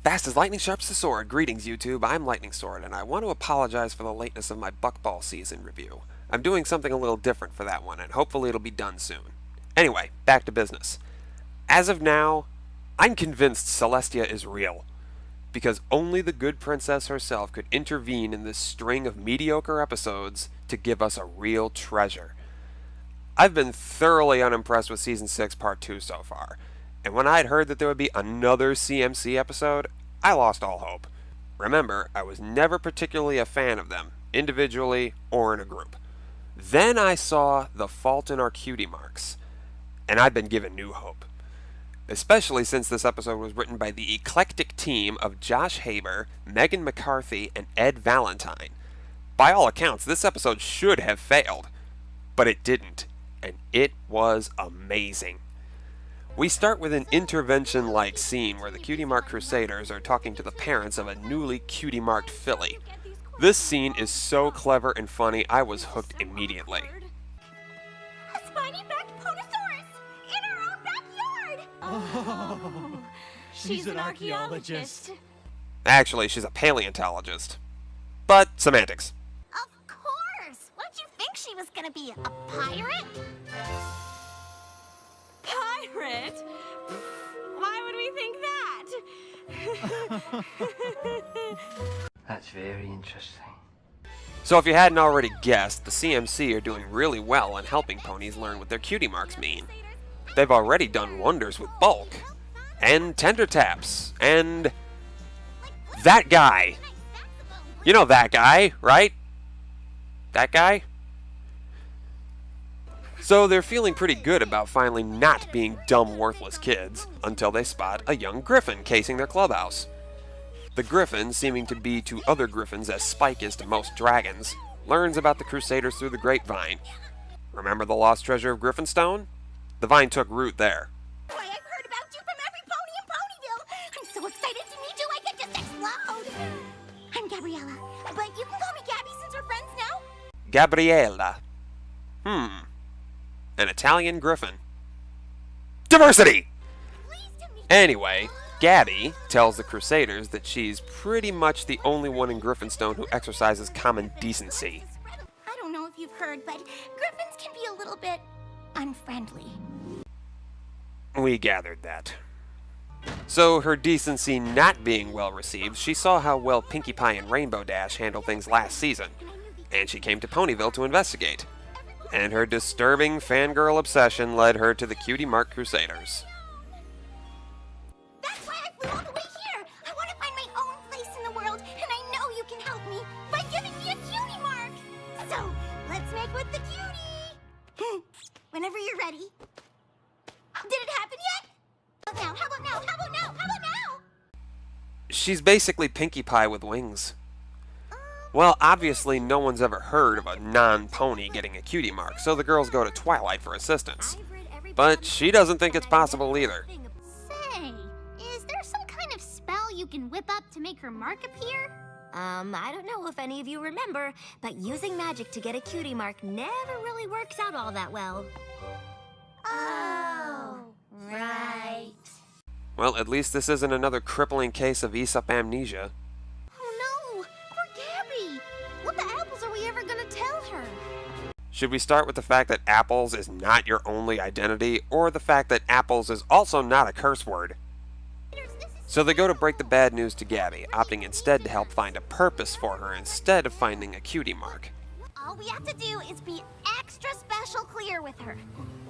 Fast as lightning, sharp as a sword. Greetings, YouTube. I'm Lightning Sword, and I want to apologize for the lateness of my Buckball season review. I'm doing something a little different for that one, and hopefully it'll be done soon. Anyway, back to business. As of now, I'm convinced Celestia is real, because only the good princess herself could intervene in this string of mediocre episodes to give us a real treasure. I've been thoroughly unimpressed with Season 6 Part 2 so far, and when I'd heard that there would be another CMC episode, I lost all hope. Remember, I was never particularly a fan of them, individually or in a group. Then I saw The Fault in Our Cutie Marks, and I've been given new hope. Especially since this episode was written by the eclectic team of Josh Haber, Megan McCarthy, and Ed Valentine. By all accounts, this episode should have failed, but it didn't, and it was amazing. We start with an intervention-like scene where the Cutie Mark Crusaders are talking to the parents of a newly Cutie Marked filly. This scene is so clever and funny, I was hooked immediately. A spiny-backed potosaurus in our own backyard! Oh, she's an archaeologist. Actually, she's a paleontologist. But semantics. Of course! What did you think she was gonna be, a pirate? Pirate? Why would we think that? That's very interesting. So if you hadn't already guessed, the CMC are doing really well in helping ponies learn what their cutie marks mean. They've already done wonders with bulk, and tender taps, and that guy. You know that guy, right? That guy? So they're feeling pretty good about finally not being dumb, worthless kids, until they spot a young griffin casing their clubhouse. The griffin, seeming to be to other griffins as Spike is to most dragons, learns about the Crusaders through the grapevine. Remember the lost treasure of Griffinstone? The vine took root there. Why, I've heard about you from every pony in Ponyville! I'm so excited to meet you, I could just explode! I'm Gabriella, but you can call me Gabby since we're friends now. Gabriella. An Italian griffin. Diversity! Anyway, Gabby tells the Crusaders that she's pretty much the only one in Griffinstone who exercises common decency. I don't know if you've heard, but griffins can be a little bit unfriendly. We gathered that. So, her decency not being well received, she saw how well Pinkie Pie and Rainbow Dash handled things last season, and she came to Ponyville to investigate. And her disturbing fangirl obsession led her to the Cutie Mark Crusaders. That's why I flew all the way here! I want to find my own place in the world, and I know you can help me by giving me a cutie mark! So, let's make with the cutie! Whenever you're ready. Did it happen yet? How about now? How about now? How about now? She's basically Pinkie Pie with wings. Well, obviously no one's ever heard of a non-pony getting a cutie mark, so the girls go to Twilight for assistance. But she doesn't think it's possible either. Say, is there some kind of spell you can whip up to make her mark appear? I don't know if any of you remember, but using magic to get a cutie mark never really works out all that well. Oh, right. Well, at least this isn't another crippling case of Aesop amnesia. Oh no, poor Gabby. What the apples are we ever gonna tell her? Should we start with the fact that apples is not your only identity, or the fact that apples is also not a curse word? So they go to break the bad news to Gabby, opting instead to help find a purpose for her instead of finding a cutie mark. All we have to do is be extra special clear with her.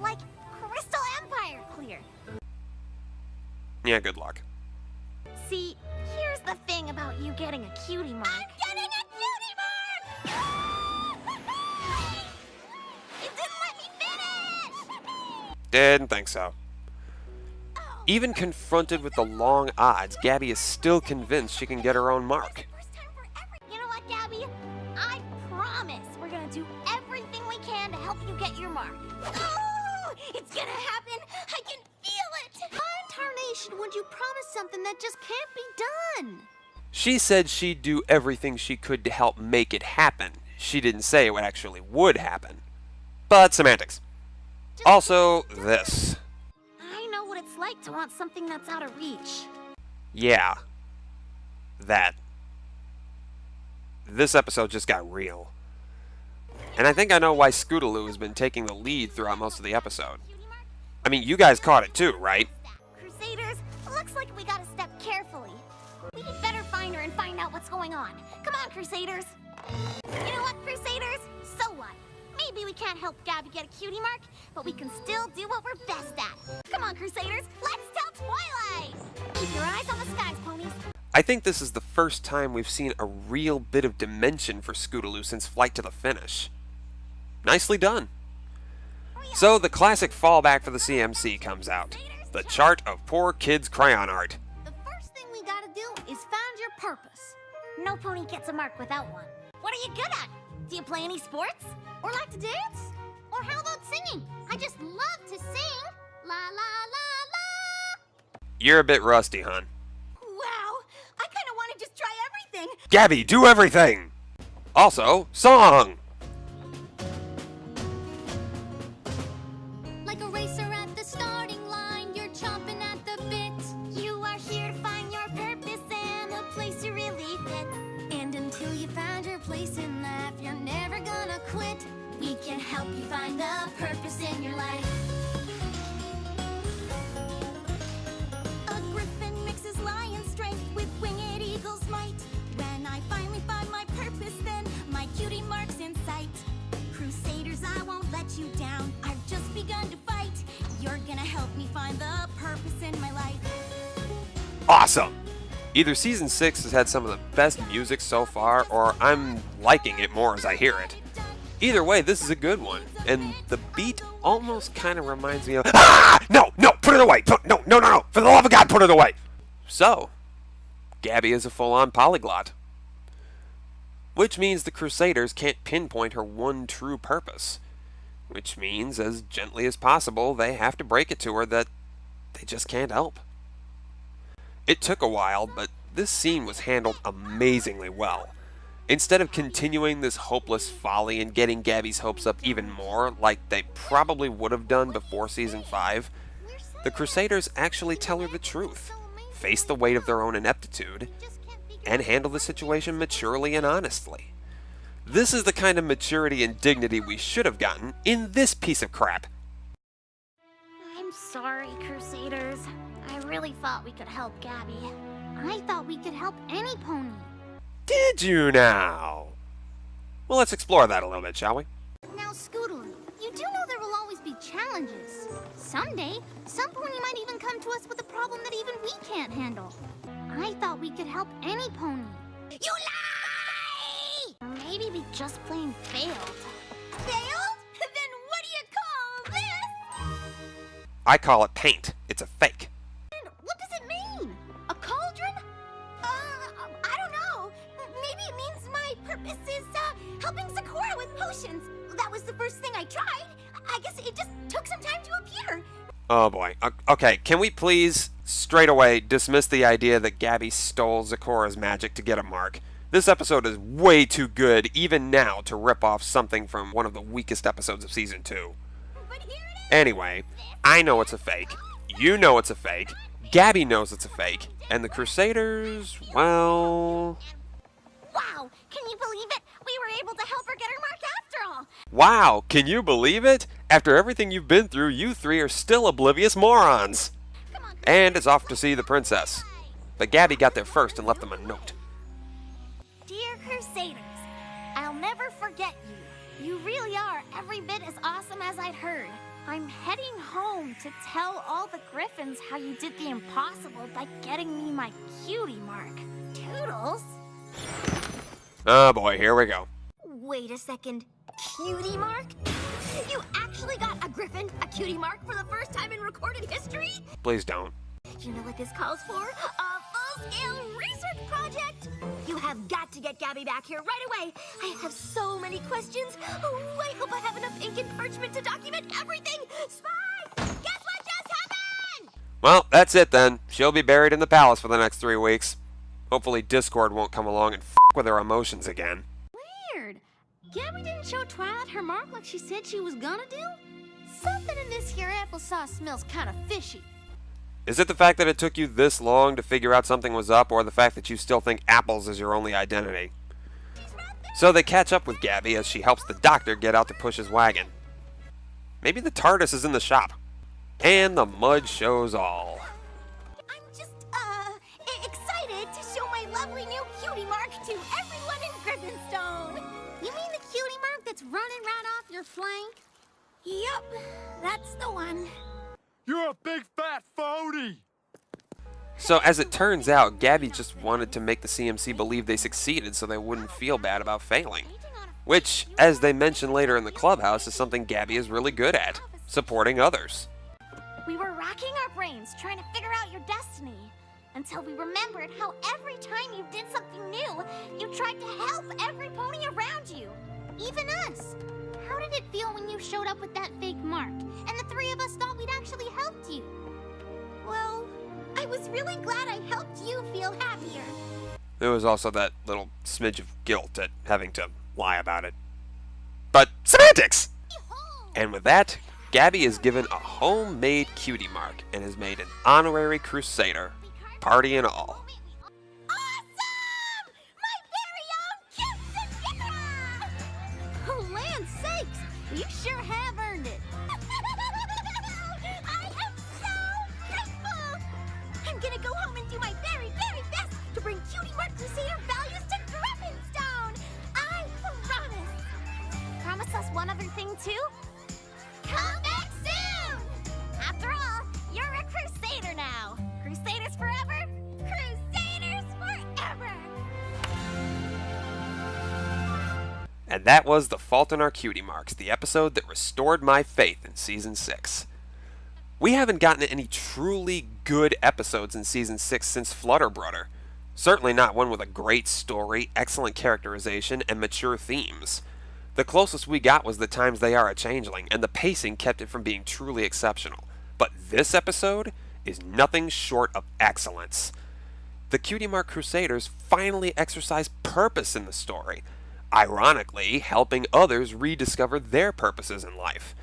Like Crystal Empire clear. Yeah, good luck. See, here's the thing about you getting a cutie mark. I'm getting a cutie mark! It didn't let me finish! Didn't think so. Oh. Even confronted with the long odds, Gabby is still convinced she can get her own mark. First time for you know what, Gabby? I promise we're gonna do everything we can to help you get your mark. Oh, it's gonna happen! I can feel it! Tarnation, would you promise something that just can't be done? She said she'd do everything she could to help make it happen. She didn't say it actually would happen. But semantics. Also, this. I know what it's like to want something that's out of reach. Yeah. that this episode just got real. And I think I know why Scootaloo has been taking the lead throughout most of the episode. I mean, you guys caught it too, right? Crusaders, looks like we gotta step carefully. We'd better find her and find out what's going on. Come on, Crusaders. You know what, Crusaders? So what? Maybe we can't help Gabby get a cutie mark, but we can still do what we're best at. Come on, Crusaders, let's tell Twilight! Keep your eyes on the skies, ponies. I think this is the first time we've seen a real bit of dimension for Scootaloo since Flight to the Finish. Nicely done. So the classic fallback for the CMC comes out. The chart of poor kids' crayon art. The first thing we gotta do is find your purpose. No pony gets a mark without one. What are you good at? Do you play any sports? Or like to dance? Or how about singing? I just love to sing. La la la la. You're a bit rusty, hon. Wow, I kinda wanna just try everything. Gabby, do everything! Also, song! Like a racer at the starting line, you're chomping at the bit. You are here to find your purpose and a place to really fit. And until you find your place in life, you're never gonna quit. We can help you find the purpose in your life. A griffin mixes lion strength with winged eagle's might. When I finally find my purpose, then my cutie mark's in sight. Crusaders, I won't let you down. I've just begun to fight. You're gonna help me find the purpose in my life. Awesome! Either Season 6 has had some of the best music so far, or I'm liking it more as I hear it. Either way, this is a good one, and the beat almost kind of reminds me of... Ah! No! No! Put it away! No! No! No! No! For the love of God, put it away! So, Gabby is a full-on polyglot. Which means the Crusaders can't pinpoint her one true purpose. Which means, as gently as possible, they have to break it to her that they just can't help. It took a while, but this scene was handled amazingly well. Instead of continuing this hopeless folly and getting Gabby's hopes up even more, like they probably would have done before Season 5, the Crusaders actually tell her the truth, face the weight of their own ineptitude, and handle the situation maturely and honestly. This is the kind of maturity and dignity we should have gotten in this piece of crap. I'm sorry, Crusaders. I really thought we could help Gabby. I thought we could help any pony. Did you now? Well, let's explore that a little bit, shall we? Now, Scootaloo, you do know there will always be challenges. Someday, some pony might even come to us with a problem that even we can't handle. I thought we could help any pony. You lie! Or maybe we just plain failed. Failed? Then what do you call this? I call it paint. It's a fake. And what does it mean? A cauldron? I don't know. Maybe it means my purpose is, helping Sakura with potions. That was the first thing I tried. I guess it just took some time to appear. Oh boy. Okay, can we please, straight away, dismiss the idea that Gabby stole Sakura's magic to get a mark? This episode is way too good, even now, to rip off something from one of the weakest episodes of Season 2. But here it is. Anyway, I know it's a fake. You know it's a fake. Gabby knows it's a fake. And the Crusaders, well... Wow, can you believe it? We were able to help her get her mark after all. Wow, can you believe it? After everything you've been through, you three are still oblivious morons. Come on, And is off to see the princess. But Gabby got there first and left them a note. Dear Crusaders, I'll never forget you. You really are every bit as awesome as I'd heard. I'm heading home to tell all the Griffins how you did the impossible by getting me my cutie mark. Toodles? Oh boy, here we go. Wait a second. Cutie mark? You actually got a griffin, a cutie mark for the first time in recorded history? Please don't. You know what this calls for? A full-scale research project! You have got to get Gabby back here right away. I have so many questions. Oh, I hope I have enough ink and parchment to document everything. Spy! Guess what just happened? Well, that's it then. She'll be buried in the palace for the next 3 weeks. Hopefully Discord won't come along and f*** with her emotions again. Weird. Gabby didn't show Twilight her mark like she said she was gonna do? Something in this here applesauce smells kind of fishy. Is it the fact that it took you this long to figure out something was up, or the fact that you still think apples is your only identity? So they catch up with Gabby as she helps the doctor get out to push his wagon. Maybe the TARDIS is in the shop. And the mud shows all. I'm just, excited to show my lovely new cutie mark to everyone in Griffinstone. You mean the cutie mark that's running right off your flank? Yup, that's the one. You're a big fat phony! So as it turns out, Gabby just wanted to make the CMC believe they succeeded so they wouldn't feel bad about failing. Which, as they mention later in the clubhouse, is something Gabby is really good at, supporting others. We were racking our brains trying to figure out your destiny until we remembered how every time you did something new, you tried to help every pony around you, even us. How did it feel when you showed up with that fake mark, and the three of us thought we'd actually helped you? Well, I was really glad I helped you feel happier. There was also that little smidge of guilt at having to lie about it. But semantics! And with that, Gabby is given a homemade cutie mark and is made an honorary crusader, party and all. Awesome! My very own cute Oh, land's sakes! You sure have earned it. I am so grateful! I'm gonna go home and do my very, very best to bring Cutie Mark Crusader values to Griffinstone! I promise! Promise us one other thing, too? Come back soon! After all, you're a Crusader now! Crusaders forever! Crusaders forever! And that was The Fault in Our Cutie Marks, the episode that restored my faith in Season 6. We haven't gotten any truly good episodes in Season 6 since Flutterbrudder. Certainly not one with a great story, excellent characterization, and mature themes. The closest we got was The Times They Are a Changeling, and the pacing kept it from being truly exceptional. But this episode is nothing short of excellence. The Cutie Mark Crusaders finally exercise purpose in the story, ironically helping others rediscover their purposes in life.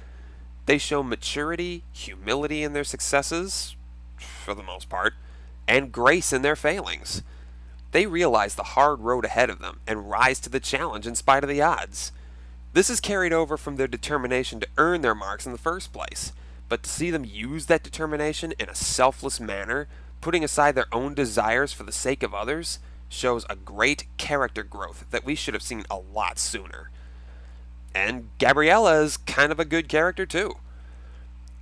They show maturity, humility in their successes, for the most part, and grace in their failings. They realize the hard road ahead of them and rise to the challenge in spite of the odds. This is carried over from their determination to earn their marks in the first place, but to see them use that determination in a selfless manner, putting aside their own desires for the sake of others, shows a great character growth that we should have seen a lot sooner. And Gabriella is kind of a good character too.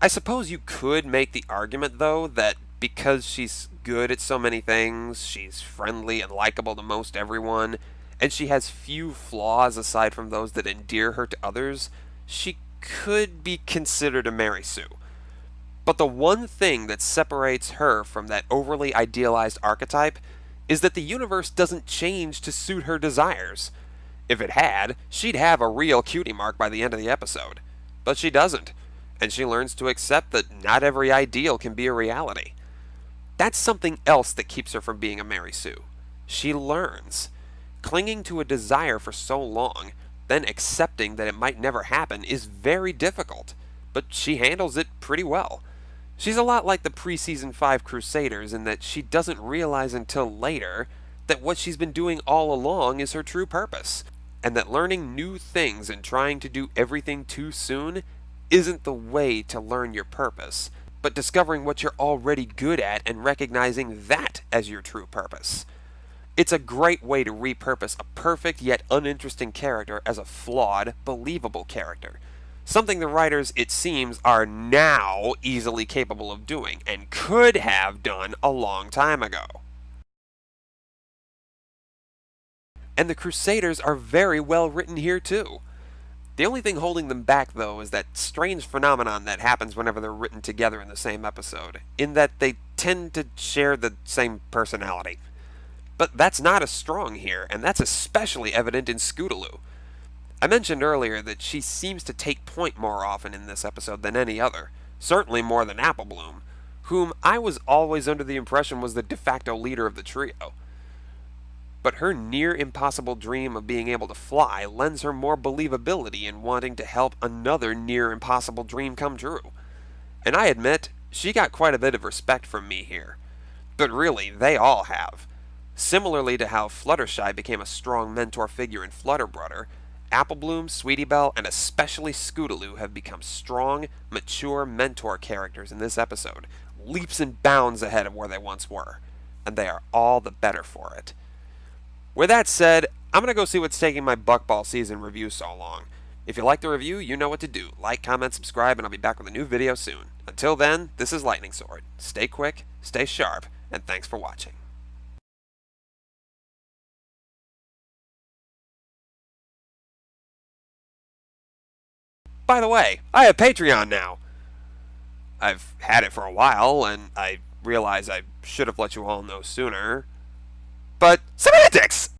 I suppose you could make the argument though that because she's good at so many things, she's friendly and likable to most everyone, and she has few flaws aside from those that endear her to others, she could be considered a Mary Sue. But the one thing that separates her from that overly idealized archetype is that the universe doesn't change to suit her desires. If it had, she'd have a real cutie mark by the end of the episode. But she doesn't, and she learns to accept that not every ideal can be a reality. That's something else that keeps her from being a Mary Sue. She learns. Clinging to a desire for so long, then accepting that it might never happen is very difficult, but she handles it pretty well. She's a lot like the pre-Season 5 Crusaders in that she doesn't realize until later that what she's been doing all along is her true purpose, and that learning new things and trying to do everything too soon isn't the way to learn your purpose, but discovering what you're already good at and recognizing that as your true purpose. It's a great way to repurpose a perfect yet uninteresting character as a flawed, believable character. Something the writers, it seems, are now easily capable of doing, and could have done a long time ago. And the Crusaders are very well written here too. The only thing holding them back, though, is that strange phenomenon that happens whenever they're written together in the same episode, in that they tend to share the same personality. But that's not as strong here, and that's especially evident in Scootaloo. I mentioned earlier that she seems to take point more often in this episode than any other, certainly more than Applebloom, whom I was always under the impression was the de facto leader of the trio. But her near-impossible dream of being able to fly lends her more believability in wanting to help another near-impossible dream come true. And I admit, She got quite a bit of respect from me here. But really, they all have. Similarly to how Fluttershy became a strong mentor figure in Flutterbrudder, Applebloom, Sweetie Belle, and especially Scootaloo have become strong, mature mentor characters in this episode, leaps and bounds ahead of where they once were. And they are all the better for it. With that said, I'm going to go see what's taking my Buckball season review so long. If you like the review, you know what to do. Like, comment, subscribe, and I'll be back with a new video soon. Until then, this is Lightning Sword. Stay quick, stay sharp, and thanks for watching. By the way, I have Patreon now. I've had it for a while, and I realize I should have let you all know sooner. But, SEMANTICS!